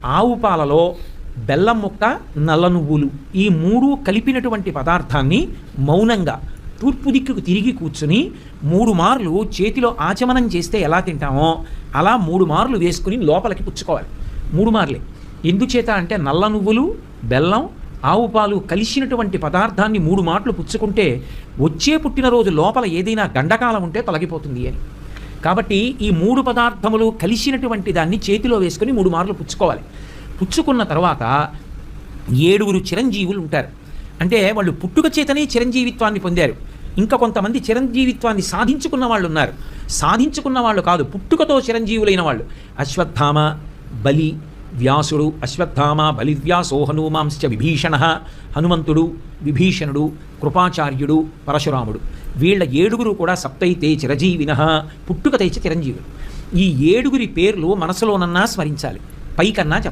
ఆవు పాలలో బెల్లం ముక్క, నల్ల నువ్వులు ఈ మూడు కలిపినటువంటి పదార్థాన్ని మౌనంగా తూర్పు దిక్కుకు తిరిగి కూర్చుని 3 మార్లు చేతిలో ఆచమనం చేస్తే ఎలా తింటామో అలా 3 మార్లు వేసుకుని లోపలికి పుచ్చుకోవాలి. 3 మార్లే. ఎందుచేత అంటే నల్ల నువ్వులు, బెల్లం, ఆవు పాలు కలిసినటువంటి పదార్థాన్ని 3 మాటలు పుచ్చుకుంటే వచ్చే పుట్టినరోజు లోపల ఏదైనా గండకాలం ఉంటే తొలగిపోతుంది అని. కాబట్టి ఈ 3 పదార్థములు కలిసినటువంటి దాన్ని చేతిలో వేసుకుని 3 మార్లు పుచ్చుకోవాలి. పుచ్చుకున్న తర్వాత 7 చిరంజీవులు ఉంటారు. అంటే వాళ్ళు పుట్టుక చేతనే చిరంజీవిత్వాన్ని పొందారు. ఇంకా కొంతమంది చిరంజీవిత్వాన్ని సాధించుకున్న వాళ్ళు ఉన్నారు. సాధించుకున్న వాళ్ళు కాదు, పుట్టుకతో చిరంజీవులైన వాళ్ళు. అశ్వత్థామ, బలి, వ్యాసుడు. అశ్వత్థామ, బలివ్యాసో హనుమాంశ్చ విభీషణ. హనుమంతుడు, విభీషణుడు, కృపాచార్యుడు, పరశురాముడు. వీళ్ళ 7 కూడా సప్తైతే చిరజీవిన, పుట్టుకతైతే చిరంజీవులు. ఈ 7 పేర్లు మనసులోనన్నా స్మరించాలి, పైకన్నా చెప్పాలి.